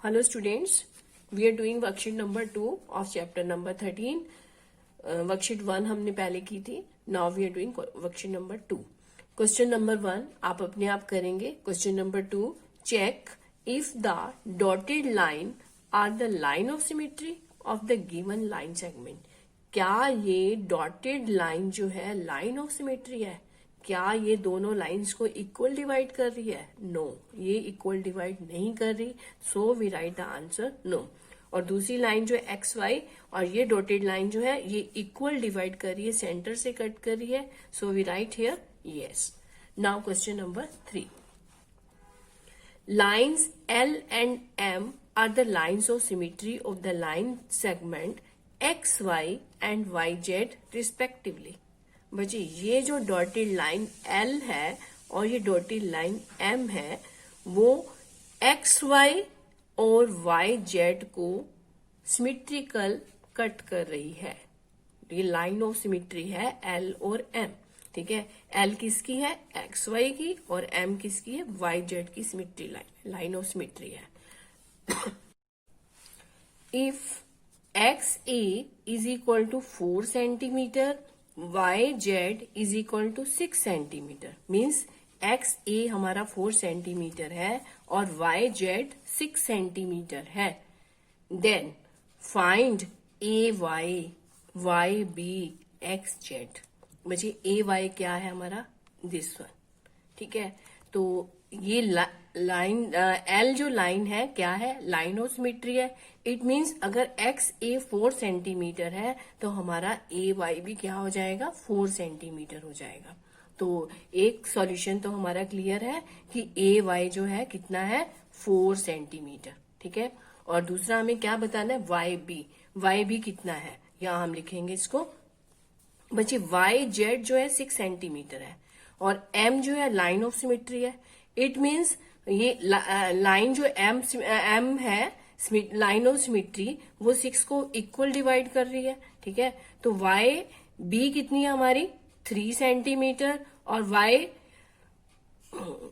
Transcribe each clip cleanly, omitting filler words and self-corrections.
Hello students, we are doing worksheet number 2 of chapter number 13. Worksheet 1 हमने पहले की थी. Now we are doing worksheet number 2. Question number 1 आप अपने आप करेंगे. Question number 2, check if the dotted line are the line of symmetry of the given line segment. क्या ये डॉटेड लाइन जो है लाइन ऑफ सिमेट्री है? क्या ये दोनों लाइंस को इक्वल डिवाइड कर रही है? नो, ये इक्वल डिवाइड नहीं कर रही. So we write the answer no. और दूसरी लाइन जो है एक्स वाई और ये डॉटेड लाइन जो है ये इक्वल डिवाइड कर रही है, सेंटर से कट कर रही है. So we write here yes. Now question number 3. Lines L and M are the lines of symmetry of the line segment X Y and Y Z respectively. बच्चे ये जो डॉटेड लाइन एल है और ये dotted line M है वो x Y और Y Z को सिमेट्रिकल कट कर रही है. ये लाइन ऑफ सिमेट्री है एल और एम. ठीक है, एल किसकी है? एक्स वाई की. और एम किसकी है? वाई जेड की सिमेट्री लाइन ऑफ सिमेट्री है. If X A is equal to 4 centimetre, Y Z is equal to 6 centimetre, means X A हमारा 4 सेंटीमीटर है और वाई जेड 6 सेंटीमीटर है. Then find A Y B X Z. बच्चे A Y क्या है हमारा? This one. ठीक है, तो ये लाइन एल जो लाइन है क्या है? लाइन ऑफ सिमेट्री है. इट मीन्स अगर एक्स ए 4 सेंटीमीटर है तो हमारा ए वाई भी क्या हो जाएगा? 4 सेंटीमीटर हो जाएगा. तो एक सॉल्यूशन तो हमारा क्लियर है कि ए वाई जो है कितना है? 4 सेंटीमीटर. ठीक है, और दूसरा हमें क्या बताना है? वाई बी कितना है? यहां हम लिखेंगे इसको. बच्चे वाई जेड जो है 6 सेंटीमीटर है और एम जो है लाइन ऑफ सिमेट्री है. इट मीन्स ये लाइन जो एम है लाइन ऑफ सिमेट्री वो 6 को इक्वल डिवाइड कर रही है. ठीक है, तो वाई बी कितनी है हमारी? 3 सेंटीमीटर. और वाई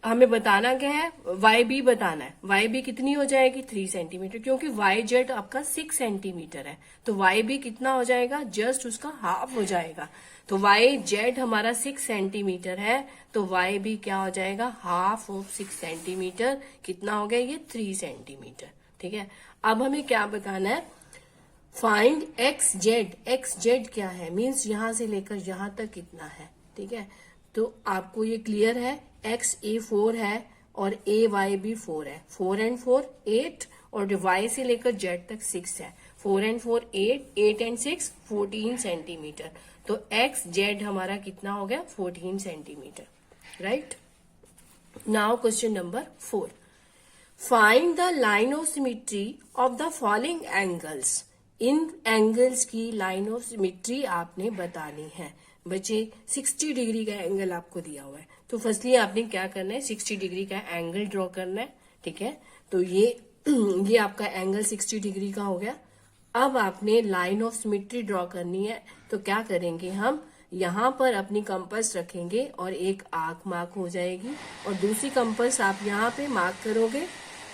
हमें बताना क्या है? वाई बी बताना है. वाई बी कितनी हो जाएगी? 3 सेंटीमीटर, क्योंकि वाई जेड आपका 6 सेंटीमीटर है तो वाई बी कितना हो जाएगा? जस्ट उसका हाफ हो जाएगा. तो वाई जेड हमारा 6 सेंटीमीटर है तो वाई बी क्या हो जाएगा? Half of 6 centimetre. कितना हो गया? ये 3 सेंटीमीटर. ठीक है, अब हमें क्या बताना है? Find x Z. X Z क्या है? मीन्स यहां से लेकर यहां तक कितना है. ठीक है, तो आपको ये क्लियर है. एक्स ए 4 है और ए वाई भी 4 है. 4 एंड 4 8 और वाई से लेकर जेड तक 6 है. 4 एंड 4 8 एंड 6 14 सेंटीमीटर. तो एक्स जेड हमारा कितना हो गया? 14 centimetre. Right. Now question number 4. Find the line of symmetry of the following angles. In angles की लाइन ऑफ सिमेट्री आपने बतानी है. बच्चे 60 डिग्री का एंगल आपको दिया हुआ है तो फर्स्टली आपने क्या करना है? 60 डिग्री का एंगल ड्रॉ करना है. ठीक है, तो ये आपका एंगल 60 डिग्री का हो गया. अब आपने लाइन ऑफ सिमेट्री ड्रॉ करनी है तो क्या करेंगे? हम यहाँ पर अपनी कंपास रखेंगे और एक आर्क मार्क हो जाएगी और दूसरी कंपास आप यहाँ पे मार्क करोगे,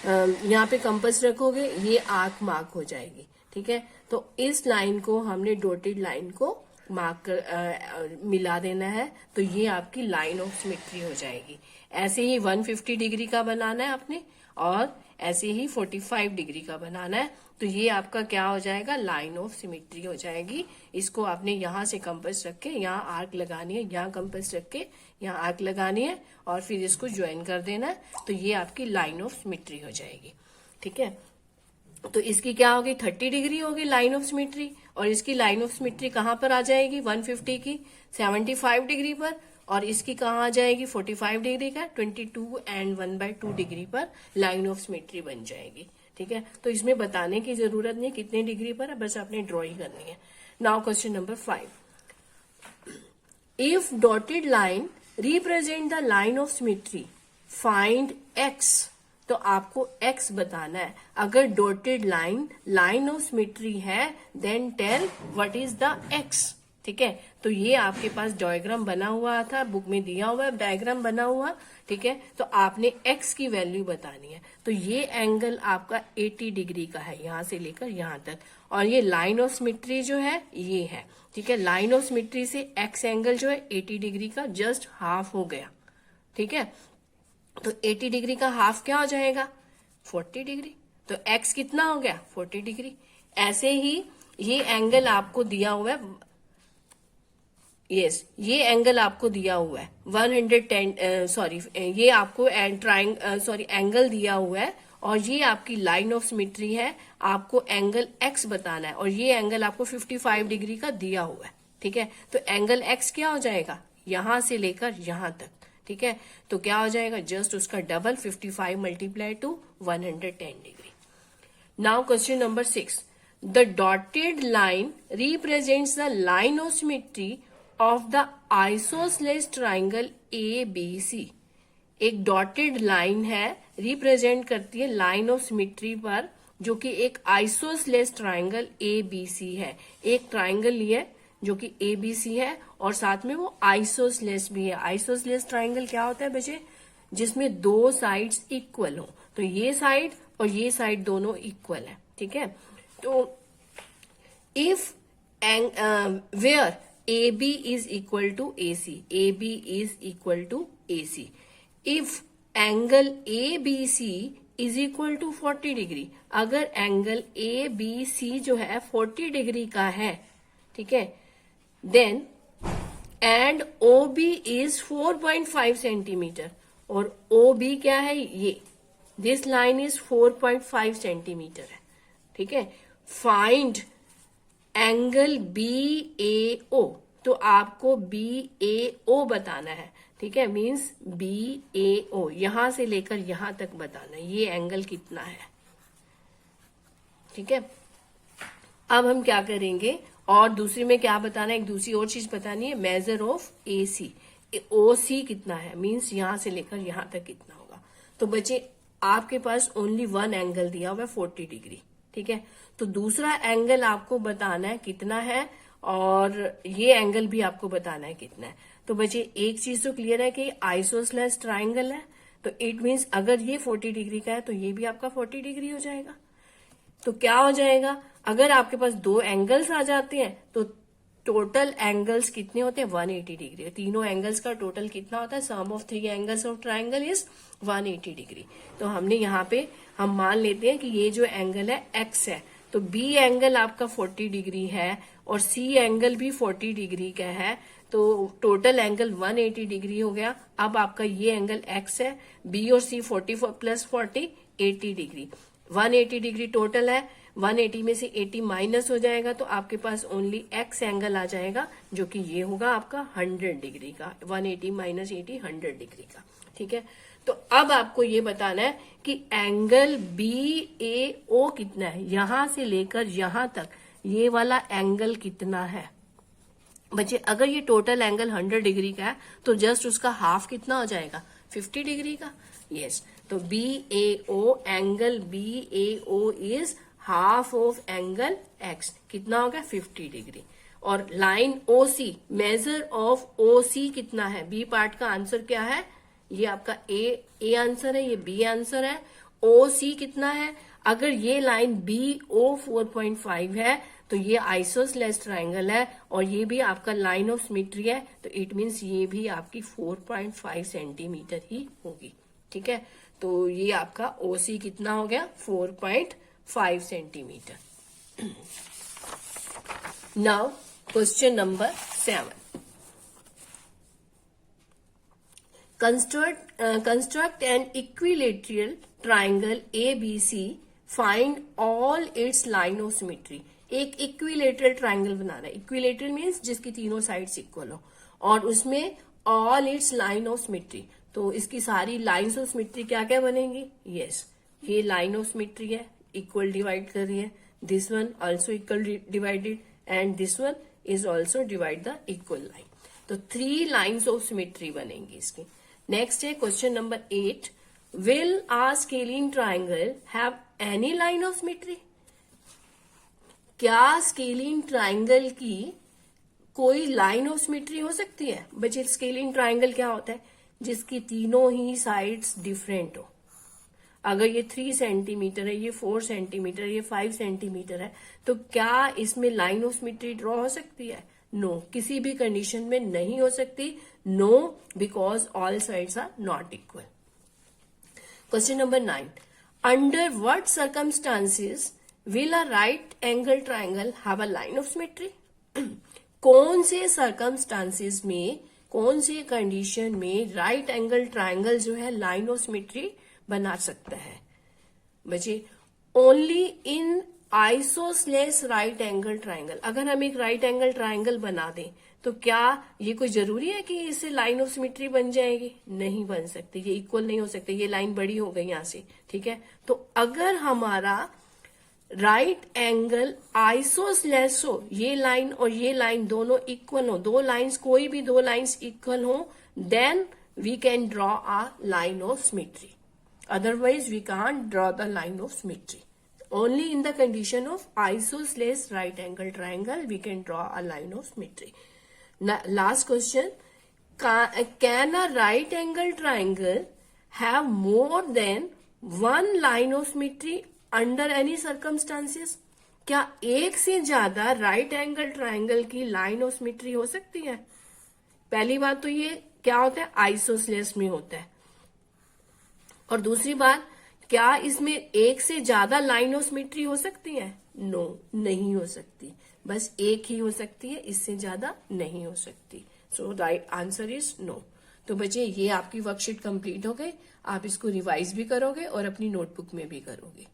यहाँ पे कंपास रखोगे, ये आर्क मार्क हो जाएगी. ठीक है, तो इस लाइन को हमने डॉटेड लाइन को मार्क कर मिला देना है तो ये आपकी लाइन ऑफ सिमेट्री हो जाएगी. ऐसे ही 150 डिग्री का बनाना है आपने और ऐसे ही 45 डिग्री का बनाना है तो ये आपका क्या हो जाएगा? लाइन ऑफ सिमेट्री हो जाएगी. इसको आपने यहां से कंपास रख के यहाँ आर्क लगानी है, यहाँ कंपास रख के यहाँ आर्क लगानी है और फिर इसको ज्वाइन कर देना है तो ये आपकी लाइन ऑफ सिमेट्री हो जाएगी. ठीक है, तो इसकी क्या होगी? 30 डिग्री होगी लाइन ऑफ सिमेट्री और इसकी लाइन ऑफ सिमेट्री कहां पर आ जाएगी? 150 की 75 डिग्री पर और इसकी कहां आ जाएगी? 45 डिग्री का 22 एंड 1/2 डिग्री पर लाइन ऑफ सिमेट्री बन जाएगी. ठीक है, तो इसमें बताने की जरूरत नहीं कितने डिग्री पर है, बस आपने ड्रॉइंग करनी है. Now question number 5. If dotted line represent the line of symmetry find X. तो आपको x बताना है. अगर डॉटेड लाइन ऑफ सिमेट्री है then tell what is the x. ठीक है। तो ये आपके पास डायग्राम बना हुआ था, बुक में दिया हुआ है डायग्राम बना हुआ, ठीक है। तो आपने x की वैल्यू बतानी है। तो ये एंगल आपका 80 डिग्री का है, यहां से लेकर यहां तक, और ये लाइन ऑफ सिमेट्री जो है ये है, ठीक है। लाइन ऑफ सिमेट्री से x एंगल जो है 80 डिग्री का जस्ट हाफ हो गया, ठीक है। तो 80 डिग्री का हाफ क्या हो जाएगा? 40 डिग्री। तो x कितना हो गया? 40 डिग्री। ऐसे ही ये एंगल आपको दिया हुआ है, यस ये एंगल आपको दिया हुआ है 110, सॉरी ये आपको एंगल दिया हुआ है, और ये आपकी लाइन ऑफ सिमेट्री है, आपको एंगल x बताना है, और ये एंगल आपको 55 डिग्री का दिया हुआ है, ठीक है। तो एंगल x क्या हो जाएगा? यहां से लेकर यहां तक, ठीक है। तो क्या हो जाएगा? जस्ट उसका double 55 multiply two 110 degree. Now question number 6, the dotted line represents the line of symmetry of the isosceles triangle ABC। एक डॉटेड लाइन है, रिप्रेजेंट करती है लाइन ऑफ सिमेट्री पर, जो कि एक आइसोसेलेस ट्राइंगल ABC है। एक ट्राइंगल लिए जो कि ABC है और साथ में वो आइसोसेलेस भी है। आइसोसेलेस ट्राइंगल क्या होता है बच्चे? जिसमें दो साइड्स इक्वल हो। तो ये साइड और ये साइड दोनों इक्वल है, ठीक है। तो if where AB is equal to AC, AB is equal to AC. If angle ABC is equal to 40 degree, अगर एंगल ABC जो है 40 डिग्री का है, ठीक है, then and OB is 4.5 centimetre, और OB क्या है? ये दिस लाइन इज 4.5 सेंटीमीटर है, ठीक है। फाइंड एंगल BAO, तो आपको BAO बताना है, ठीक है। मींस BAO यहां से लेकर यहां तक बताना है, ये एंगल कितना है, ठीक है। अब हम क्या करेंगे, और दूसरी में क्या बताना है, एक दूसरी और चीज बतानी है, मेजर ऑफ AC, OC कितना है, मींस यहां से लेकर यहां तक कितना होगा। तो बच्चे आपके पास ओनली वन एंगल दिया हुआ है 40 डिग्री, ठीक है। तो दूसरा एंगल आपको बताना है कितना है, और ये एंगल भी आपको बताना है कितना है। तो बच्चे एक चीज तो क्लियर है कि आइसोसेलेस ट्राइंगल है, तो इट मीन्स अगर ये 40 डिग्री का है तो ये भी आपका 40 डिग्री हो जाएगा। तो क्या हो जाएगा, अगर आपके पास दो एंगल्स आ जाते हैं तो टोटल एंगल्स कितने होते हैं? 180 डिग्री। तीनों एंगल्स का टोटल कितना होता है? Sum of three angles of triangle is 180 degree. तो हमने यहाँ पे हम मान लेते हैं कि ये जो एंगल है x है, तो B एंगल आपका 40 डिग्री है और C एंगल भी 40 डिग्री का है, तो टोटल एंगल 180 डिग्री हो गया। अब आपका ये एंगल x है, B और C 40 plus 40 80 degree, 180 degree total है। 180 में से 80 माइनस हो जाएगा तो आपके पास ओनली x एंगल आ जाएगा, जो कि ये होगा आपका 100 डिग्री का। 180 माइनस 80 100 डिग्री का, ठीक है। तो अब आपको ये बताना है कि एंगल BAO कितना है, यहां से लेकर यहां तक ये वाला एंगल कितना है। बच्चे अगर ये टोटल एंगल 100 डिग्री का है तो जस्ट उसका हाफ कितना हो जाएगा? 50 डिग्री का। यस, तो BAO angle BAO is half of angle x, कितना होगा? 50 डिग्री। और line OC, measure of OC कितना है? बी पार्ट का आंसर क्या है? ये आपका ए आंसर है, ये बी आंसर है। OC कितना है? अगर ये लाइन BO 4.5 है तो ये आइसोसेलेस ट्राइंगल है और ये भी आपका लाइन ऑफ सिमेट्री है, तो इट मीन्स ये भी आपकी 4.5 सेंटीमीटर ही होगी, ठीक है। तो ये आपका OC कितना हो गया? 4.5 centimetre. Now question number 7, construct an equilateral triangle ABC, find all its line of symmetry। एक इक्विलेटरल ट्राइंगल बनाना है। इक्विलेटरल मीन्स जिसकी तीनों साइड्स इक्वल हो और उसमें all it's line of symmetry. तो इसकी सारी लाइंस ऑफ सिमेट्री क्या क्या बनेंगी? यस, ये लाइन ऑफ सिमेट्री है, इक्वल डिवाइड कर रही है, this one also equal divided and this one is also divide the equal line. तो 3 लाइन्स ऑफ सिमेट्री बनेंगी इसकी। नेक्स्ट है question number 8, will a scalene triangle have any line of symmetry. क्या scalene triangle की कोई line of symmetry हो सकती है? बच्चे स्केलिंग ट्राइंगल क्या होता है? जिसकी तीनों ही साइड्स डिफरेंट हो। अगर ये 3 सेंटीमीटर है, ये 4 सेंटीमीटर, ये 5 सेंटीमीटर है, तो क्या इसमें लाइन ऑफ सिमेट्री ड्रॉ हो सकती है? नो, किसी भी कंडीशन में नहीं हो सकती। No, because all sides are not equal. Question number 9, under what circumstances will a right angle triangle have a line of symmetry? कौन से सर्कमस्टांसेस में, कौन से कंडीशन में राइट एंगल ट्राइंगल जो है लाइन ऑफ सिमेट्री बना सकता है? बच्चे, only in isosceles right angle triangle. अगर हम एक राइट एंगल ट्राइंगल बना दें तो क्या ये कोई जरूरी है कि इससे लाइन ऑफ सिमेट्री बन जाएगी? नहीं बन सकती, ये इक्वल नहीं हो सकते। ये लाइन बड़ी हो गई यहां से, ठीक है। तो अगर हमारा राइट एंगल आइसोसेलेस हो, ये लाइन और ये लाइन दोनों इक्वल हो, दो लाइंस, कोई भी दो लाइंस इक्वल हो, then we can draw a line of symmetry. Otherwise, we can't draw the line of symmetry. Only in the condition of isosceles right angle triangle, we can draw a line of symmetry. Now, last question. Can a right angle triangle have more than one line of symmetry under any circumstances? क्या एक से ज्यादा right angle triangle की line of symmetry हो सकती है? पहली बात तो ये क्या होता है? आइसोसेलेस में होता है। और दूसरी बात, क्या इसमें एक से ज्यादा लाइन ऑफ सिमेट्री हो सकती है? नो, नहीं हो सकती। बस एक ही हो सकती है, इससे ज्यादा नहीं हो सकती। सो राइट आंसर इज नो। तो बच्चे, ये आपकी वर्कशीट कंप्लीट हो गई। आप इसको रिवाइज भी करोगे और अपनी नोटबुक में भी करोगे।